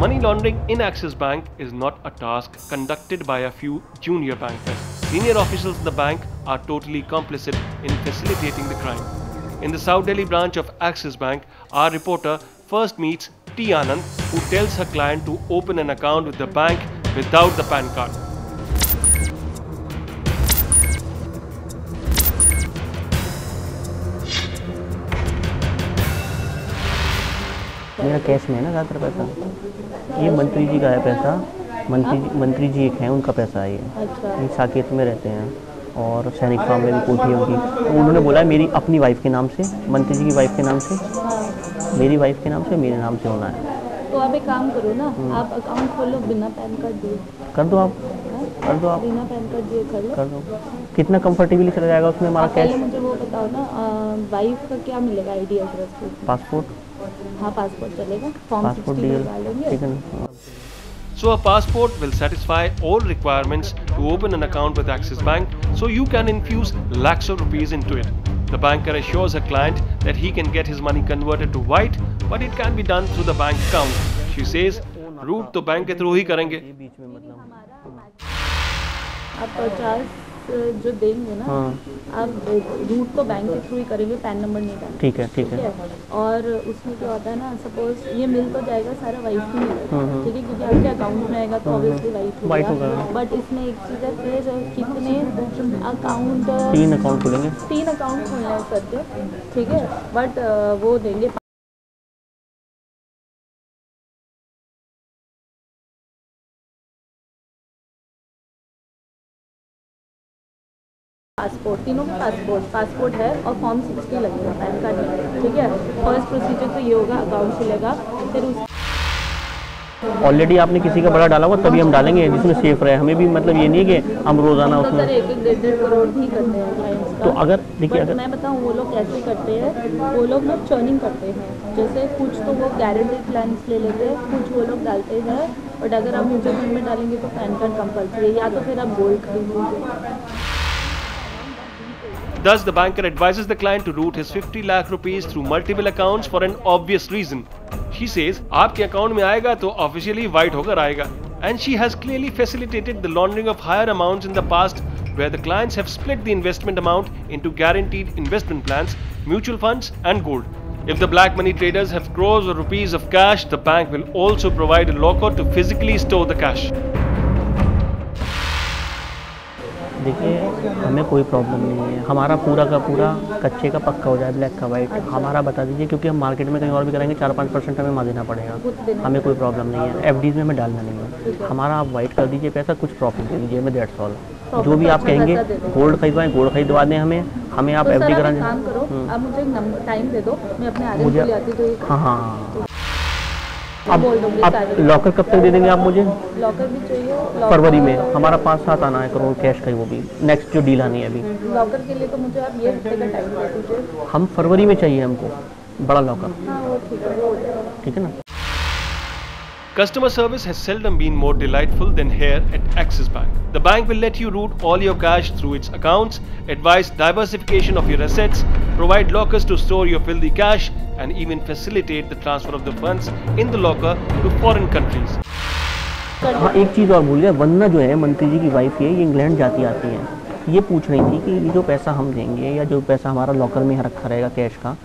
Money laundering in Axis Bank is not a task conducted by a few junior bankers. Senior officials in the bank are totally complicit in facilitating the crime. In the South Delhi branch of Axis Bank, our reporter first meets T. Anand, who tells her client to open an account with the bank without the PAN card. मेरा cash में है ना ज़्यादातर पैसा। ये मंत्री जी का है पैसा। मंत्री जी एक हैं, उनका पैसा है ये। ये साकेत में रहते हैं और सैनिक फार्म में भी कोठी है उनकी। तो उन्होंने बोला है मेरी अपनी वाइफ के नाम से, मंत्री जी की वाइफ के नाम से, मेरी वाइफ के नाम से, मेरे नाम से होना है। तो आप एक काम करो ना, आप अकाउंट खोलो बिना पैन कार्ड दिए। कर दो आप, कर दो आप, बिना पैन कार्ड दिए कर दो। कितना कंफर्टेबली चला जाएगा उसमें हमारा कैश? मुझे वो बताओ ना, वाइफ का क्या मिलेगा? ID, address, passport. हाँ, पासपोर्ट चलेगा। फॉर्म 60 लगा लेंगे, ठीक है ना? So a passport will satisfy all requirements to open an account with Axis Bank, so you can infuse lakhs of rupees into it. The banker assures her client that he can get his money converted to white, but it can be done through the bank account. She says, route तो bank के through ही करेंगे। आप 50 जो देंगे ना, आप root तो bank के थ्रू ही करेंगे, पैन नंबर नहीं डालेंगे। ठीक है, ठीक है। और उसमें क्या होता है ना, सपोज ये मिल तो जाएगा सारा वाइफ ही मिलेगा, ठीक है, क्योंकि आपके अकाउंट में आएगा तो ऑब्वियसली वाइफ होगा। बट इसमें एक चीज़ है, फिर कितने अकाउंट? 3 अकाउंट खुलेंगे। 3 अकाउंट खुलना है करके, ठीक है, बट वो देंगे पासपोर्ट, तीनों के पासपोर्ट है और फॉर्म 60 लगेगा, पैन कार्ड नहीं, ठीक है। फर्स्ट प्रोसीजर तो ये होगा, अकाउंट खुलेगा, फिर उस ऑलरेडी आपने किसी का बड़ा डाला हुआ, तभी हम डालेंगे जिसमें सेफ रहे। हमें भी मतलब ये नहीं कि हम रोजाना उसमें 1-1.5 करोड़ भी करते हैं क्लाइंट्स का। तो अगर देखिए, अगर मैं बताऊँ वो लोग कैसे करते हैं, वो लोग ना चर्निंग करते हैं। जैसे कुछ तो वो गारंटी प्लान्स ले लेते हैं, कुछ वो लोग डालते हैं, बट अगर आप म्यूचुअल फंड में डालेंगे तो पैन कार्ड कंपल्सरी है, या तो फिर आप गोल्ड खरीद लीजिए। Thus, the banker advises the client to route his 50 lakh rupees through multiple accounts for an obvious reason. She says, आपके अकाउंट में आएगा तो ऑफिशियली वाइट होकर आएगा. And she has clearly facilitated the laundering of higher amounts in the past, where the clients have split the investment amount into guaranteed investment plans, mutual funds, and gold. If the black money traders have crores of rupees of cash, the bank will also provide a locker to physically store the cash. देखिए, हमें कोई problem नहीं है, हमारा पूरा का पूरा कच्चे का पक्का हो जाए, ब्लैक का वाइट। हमारा बता दीजिए, क्योंकि हम मार्केट में कहीं और भी कराएंगे 4-5% हमें वहाँ देना पड़ेगा। हमें कोई प्रॉब्लम नहीं है, एफडीज में हमें डालना नहीं है। हमारा आप वाइट कर दीजिए पैसा, कुछ प्रॉफिट दे दीजिए हमें, दैट्स ऑल। जो भी आप कहेंगे, गोल्ड खरीदवाएं, गोल्ड खरीदवा दें हमें आप एफडी करा दें। आप मुझे एक टाइम दे दो, मैं अपने आगे ले आती तो। हाँ, अब लॉकर कब तक दे देंगे आप मुझे? लॉकर भी चाहिए फरवरी में, हमारा 5-7 आना है करोड़ कैश का, वो भी नेक्स्ट जो डील आनी है अभी। लॉकर के लिए तो मुझे आप ये हफ्ते का टाइम दे दीजिए। हम फरवरी में चाहिए हमको बड़ा लॉकर। हाँ, वो ठीक है ना। Customer service has seldom been more delightful than here at Axis Bank. The bank will let you route all your cash through its accounts, advise diversification of your assets, provide lockers to store your filthy cash, and even facilitate the transfer of the funds in the locker to foreign countries. हाँ, एक चीज़ और भूल गया, वंदना जो है मंत्री जी की wife है, ये इंग्लैंड जाती आती है। ये पूछ रही थी कि जो पैसा हम देंगे या जो पैसा हमारा लॉकर में रखा रहेगा कैश का,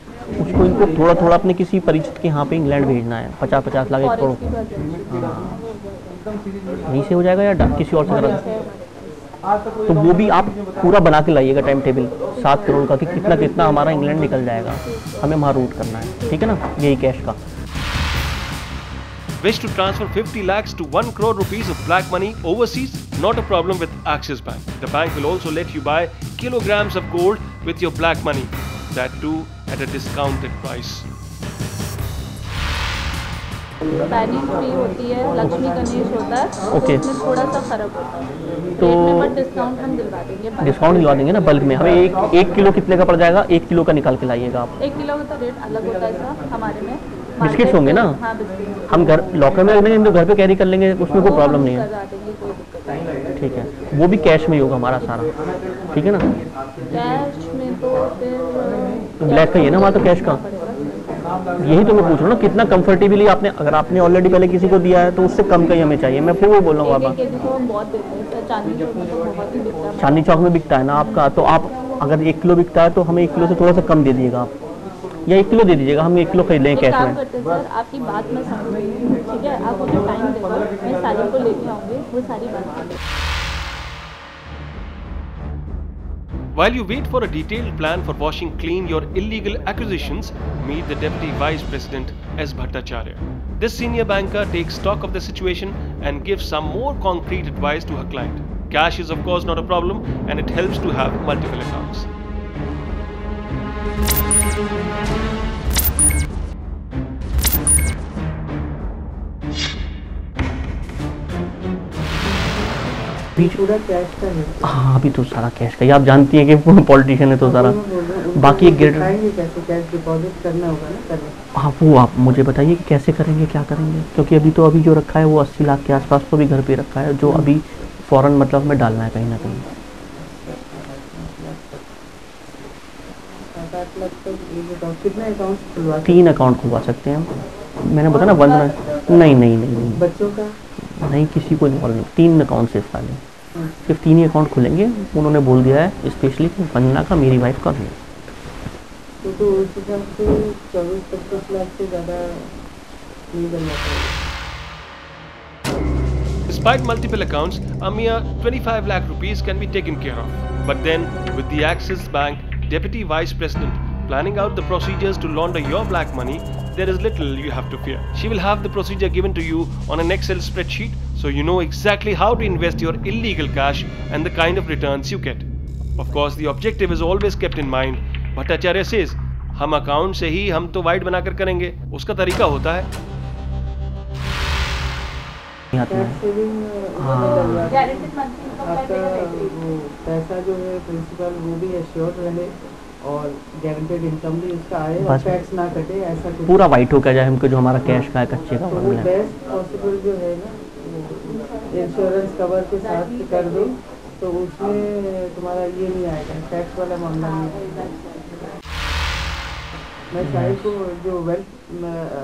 उसको इनको थोड़ा थोड़ा अपने किसी परिचित के यहाँ पे इंग्लैंड भेजना है। 50-50 लाख 1 करोड़ वहीं से हो जाएगा या किसी और से करा? तो वो भी आप पूरा बना के लाइएगा टाइम टेबल 7 करोड़ का, कि कितना कितना हमारा इंग्लैंड निकल जाएगा, हमें वहाँ रूट करना है, ठीक है ना, यही कैश का। Wish to transfer 50 lakhs to 1 crore rupees of black money overseas? Not a problem with Axis Bank. The bank will also let you buy kilograms of gold with your black money. That too at a discounted price. पैनिंग free होती है, लक्ष्मी गणेश होता है, okay, तो थोड़ा सा फर्क होता है। तो डिस्काउंट हम दिलवा देंगे, डिस्काउंट दिलवा देंगे ना बल्क में। हमें एक किलो कितने का पड़ जाएगा? 1 किलो का निकाल के लाइएगा आप। 1 किलो का तो रेट अलग होता है सर हमारे में। बिस्किट्स होंगे ना? हाँ, बिस्किट हम घर लॉकर में रख देंगे, तो घर पे कैरी कर लेंगे, उसमें कोई प्रॉब्लम नहीं है, ठीक है। वो भी कैश में ही होगा हमारा सारा, ठीक है ना। कैश में तो फिर ब्लैक का ही है ना हमारा, तो कैश का यही तो मैं पूछ रहा हूँ ना, कितना कंफर्टेबली आपने, अगर आपने ऑलरेडी पहले किसी को दिया है तो उससे कम का ही हमें चाहिए। मैं फिर वो बोल रहा हूँ बाबा, बहुत देते हैं सर, चांदनी चौक में तो बहुत ही बिकता है। चांदनी चौक में बिकता है ना आपका, तो आप अगर 1 किलो बिकता है तो हमें 1 किलो से थोड़ा सा कम दे दीजिएगा आप, या 1 किलो दे दीजिएगा, हम 1 किलो खरीद लेंगे कैश काम में। करते हैं सर, आपकी बात मैं समझ रही हूँ, ठीक है, आप मुझे टाइम दे दो, मैं सारी को लेके आऊँगी, वो सारी बात करें। While you wait for a detailed plan for washing clean your illegal acquisitions, meet the Deputy Vice President S. Bhattacharya. This senior banker takes stock of the situation and gives some more concrete advice to her client. Cash is of course not a problem and it helps to have multiple accounts. पूरा cash का है। हाँ अभी तो सारा cash का ही, आप जानती हैं कि पॉलिटिशियन है तो सारा, बाकी एक ग्रेड कैसे कैश डिपॉजिट करना होगा ना करने। हाँ वो आप मुझे बताइए कि कैसे करेंगे, क्या करेंगे, क्योंकि अभी जो रखा है वो 80 लाख के आसपास तो भी घर पे रखा है, जो अभी फौरन मतलब हमें डालना है कहीं ना कहीं। 7-8 लाख तक कितने अकाउंट खुलवा? 3 अकाउंट खुलवा सकते हैं हम, मैंने बताया ना वंदना। नहीं बच्चों का नहीं, किसी को नहीं, 3 अकाउंट सिर्फ खाली, सिर्फ 3 ही अकाउंट खुलेंगे। उन्होंने बोल दिया है स्पेशली कि वंदना का, मेरी वाइफ का नहीं। तो उस हिसाब से 24-25 लाख से ज़्यादा नहीं बनना चाहिए। Despite multiple accounts, a mere 25 lakh rupees can be taken care of. But then, with the Axis Bank Deputy Vice President planning out the procedures to launder your black money, there is little you have to fear. She will have the procedure given to you on an Excel spreadsheet, so you know exactly how to invest your illegal cash and the kind of returns you get. Of course, the objective is always kept in mind. Bhattacharya says, हम account से ही हम तो white बनाकर करेंगे, उसका तरीका होता है। Cash saving guaranteed monthly income आपका वो पैसा जो है प्रिंसिपल वो भी एश्योर्ड रहे और गारंटेड इनकम भी उसका आए और टैक्स ना कटे, ऐसा कुछ पूरा वाइट हो जाए हमको, जो हमारा कैश का है कच्चे का तो वो बेस्ट पॉसिबल जो है ना, इंश्योरेंस कवर के साथ कर दो तो उसमें तुम्हारा ये नहीं आएगा, टैक्स वाला मामला नहीं आएगा। मैं शायद को जो वेल्थ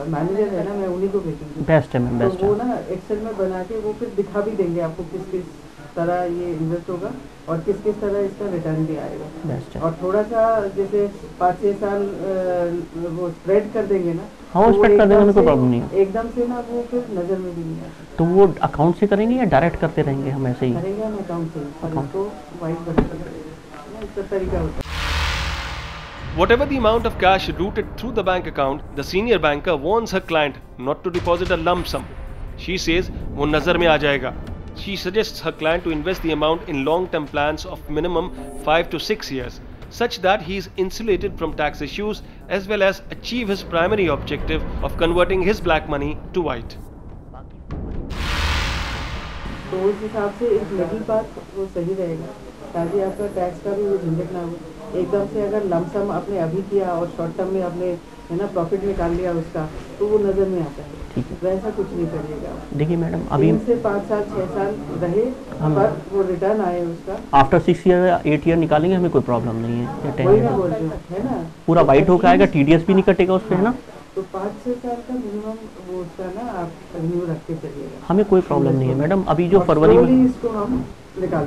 मैनेजर है ना, मैं उन्हीं को भेजूंगी। बेस्ट है मैम, बेस्ट तो वो ना एक्सेल में बना के वो फिर दिखा भी देंगे आपको किस किस तरह ये इन्वेस्ट होगा और किस किस तरह इसका रिटर्न भी आएगा। बेस्ट है। और थोड़ा सा जैसे 5-6 साल वो स्प्रेड कर देंगे ना, हाँ वो स्प्रेड कर देंगे, कोई प्रॉब्लम नहीं है। एकदम से ना वो फिर नजर में भी नहीं आता। तो वो अकाउंट से करेंगे या डायरेक्ट करते रहेंगे हम ऐसे ही? करेंगे हम अकाउंट से, पर इसको वाइट बना इसका तरीका होता है। Whatever the amount of cash routed through the bank account, the senior banker warns her client not to deposit a lump sum. She says वो नजर में आ जाएगा. She suggests her client to invest the amount in long-term plans of minimum 5 to 6 years, such that he is insulated from tax issues as well as achieve his primary objective of converting his black money to white. तो उस हिसाब से एक middle path वो सही रहेगा ताकि आपका टैक्स का भी वो झंझट ना हो। एकदम से अगर लमसम आपने अभी किया और शॉर्ट टर्म में आपने है ना प्रॉफिट निकाल लिया उसका, तो वो नज़र में आता है। ठीक है, वैसा कुछ नहीं करिएगा। देखिए मैडम, अभी 3 से 5 साल 6 साल रहे पर वो रिटर्न आए उसका, आफ्टर 6 ईयर या 8 ईयर निकालेंगे, हमें कोई प्रॉब्लम नहीं है। या 10 वही मैं बोल रही हूँ, है ना, पूरा वाइट होकर आएगा, TDS भी नहीं कटेगा उस पर, है ना। तो 5-6 साल का मिनिमम वो उसका ना आप रिन्यू रख के चलिएगा, हमें कोई प्रॉब्लम नहीं है मैडम। अभी जो फरवरी में इसको हम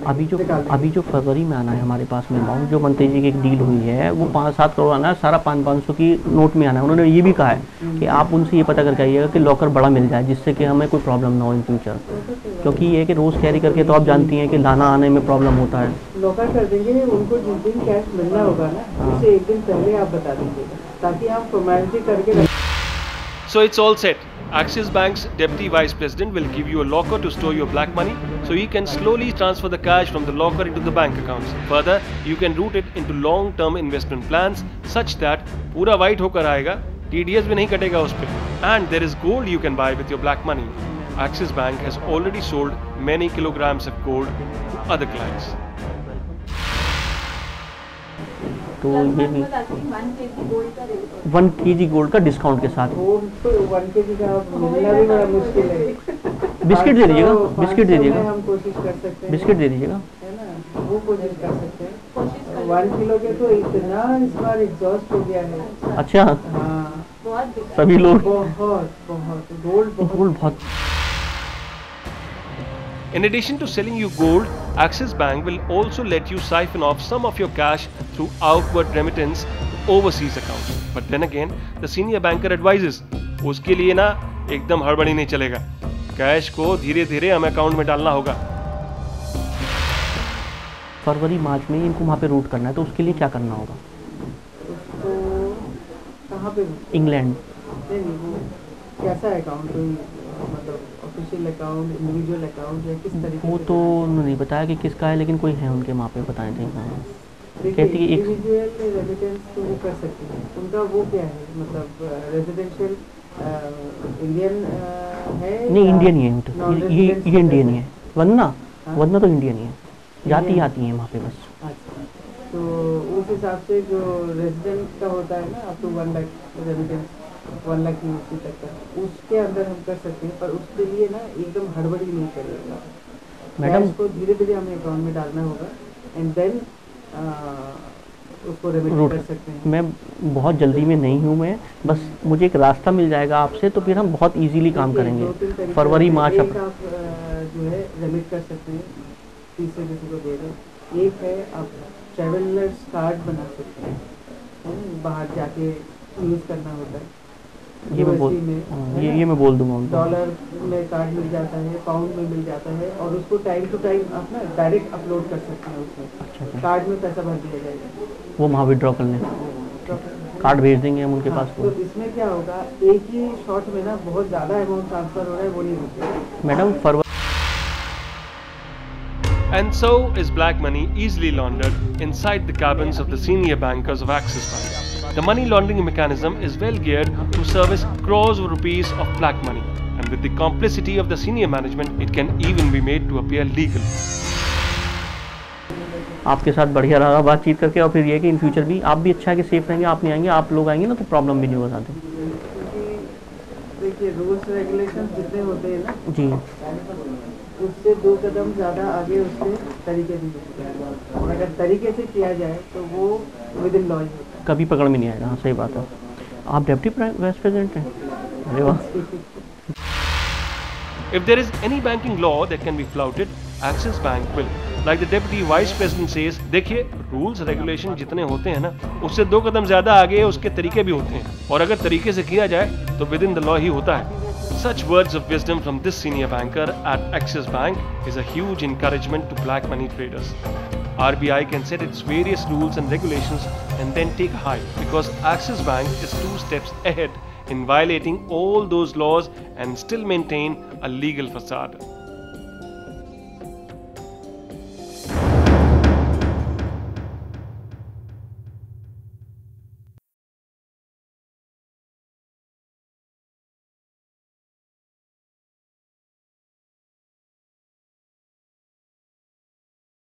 अभी जो फरवरी में आना है हमारे पास में अमाउंट, जो मंत्री जी की एक डील हुई है, वो 5-7 करोड़ आना है, सारा 500 की नोट में आना है। उन्होंने ये भी कहा है कि आप उनसे ये पता करके आइएगा कि लॉकर बड़ा मिल जाए, जिससे कि हमें कोई प्रॉब्लम ना हो इन फ्यूचर, क्योंकि ये कि रोज़ कैरी करके तो आप जानती हैं कि लाना आने में प्रॉब्लम होता है। लॉकर कर देंगे, उनको जिस दिन कैश मिलना होगा ना उसे एक दिन पहले आप बता दीजिएगा ताकि हम फॉर्मेलिटी करके। So it's all set. Axis Bank's Deputy Vice President will give you a locker to store your black money, so you can slowly transfer the cash from the locker into the bank accounts. Further, you can route it into long-term investment plans such that पूरा white होकर आएगा, TDS भी नहीं कटेगा उस पे, and there is gold you can buy with your black money. Axis Bank has already sold many kilograms of gold to other clients. तो ये भी 1 kg गोल्ड का डिस्काउंट के साथ। वो 1 kg का मिलना भी बड़ा मुश्किल है। बिस्किट दे दीजिएगा, बिस्किट दे दीजिएगा, हम कोशिश कर सकते हैं, बिस्किट दे दीजिएगा, है ना, वो कोशिश कर सकते हैं। 1 किलो के तो इतना इस बार एग्जॉस्ट हो गया है। अच्छा, हाँ, बहुत बिका सभी लोग बहुत बहुत गोल्ड बहुत गोल्ड बहुत। In addition to selling you gold, Axis Bank will also let you siphon off some of your cash through outward remittance to overseas accounts. But then again, the senior banker advises, उसके लिए ना एकदम हड़बड़ी नहीं चलेगा। Cash को धीरे धीरे हमें अकाउंट में डालना होगा। फरवरी मार्च में इनको वहाँ पे रूट करना है, तो उसके लिए क्या करना होगा? उसको कहाँ पे इंग्लैंड। नहीं वो कैसा अकाउंट, मतलब ऑफिशियल अकाउंट, इंडिविजुअल अकाउंट या किस तरीके वो से? तो उन्होंने नहीं बताया कि किसका है, लेकिन कोई है उनके वहाँ पे बताए थे। देखिए कहती है एक इंडिविजुअल रेमिटेंस तो वो कर सकते हैं, उनका वो क्या है, मतलब रेजिडेंशियल इंडियन है नहीं, या इंडियन ही है वो तो, non-resident ये इंडियन ही है। वरना हाँ? वरना तो इंडियन ही है, जाती आती है वहाँ पे बस। अच्छा, तो उस हिसाब से जो रेजिडेंट का होता है ना, up to 1 lakh remittance, 1 lakh की यूपी तक का, उसके अंदर हम कर सकते हैं। पर उसके लिए ना एकदम हड़बड़ी नहीं करेगा मैडम, कैश को धीरे धीरे हमें अकाउंट में डालना होगा एंड देन उसको रेमिट रूट कर सकते हैं। मैं बहुत जल्दी में नहीं हूँ, मैं बस मुझे एक रास्ता मिल जाएगा आपसे, तो फिर हम बहुत इजीली काम देखिए, करेंगे। 2-3 तरीके फरवरी हैं। मार्च एक अप्रैल। आप जो है रेमिट कर सकते हैं, तीसरे किसी को दे दें। एक है आप ट्रेवलर्स कार्ड बना सकते हैं, बाहर जाके यूज़ करना होता है। ये मैं बोल USD में, है ये ना? ये मैं बोल दूंगा उनको। डॉलर में कार्ड मिल जाता है, पाउंड में मिल जाता है, और उसको टाइम टू टाइम आप ना डायरेक्ट अपलोड कर सकते हैं उसमें। अच्छा, कार्ड में पैसा भर दिया जाएगा, वो वहाँ विड्रॉ कर लें, कार्ड भेज देंगे हम उनके पास। तो इसमें क्या होगा, एक ही शॉट में ना बहुत ज़्यादा अमाउंट ट्रांसफर हो रहा है, वो नहीं होता। Madam February And so is black money easily laundered inside the cabins of the senior bankers of Axis Bank. The money laundering mechanism is well geared to service crores of rupees of black money, and with the complicity of the senior management, it can even be made to appear legal. आपके साथ बढ़िया रहा बातचीत करके, और फिर ये कि इन फ्यूचर भी आप भी अच्छा है कि सेफ रहेंगे, आप नहीं आएंगे, आप लोग आएंगे ना तो प्रॉब्लम भी नहीं होगा साथ में। क्योंकि देखिए रूल्स रेगुलेशन जितने होते हैं ना, जी, उससे 2 कदम ज़्यादा आगे उसके तरीके से होते हैं, और अगर तरीके से किया जाए तो वो विद इन लॉ ही होता कभी पकड़ में नहीं आएगा। हाँ, सही बात है। आप डिप्टी वाइस प्रेसिडेंट हैं? अरे वाह। If there is any banking law that can be flouted, Axis Bank will. Like the deputy vice president says, देखिए रूल्स रेगुलेशन जितने होते हैं ना, उससे 2 कदम ज्यादा आगे उसके तरीके भी होते हैं, और अगर तरीके से किया जाए तो विद इन द लॉ ही होता है। Such words of wisdom from this senior banker at Axis Bank is a huge encouragement to black money traders. RBI can set its various rules and regulations and then take a hike, because Axis Bank is 2 steps ahead in violating all those laws and still maintain a legal facade.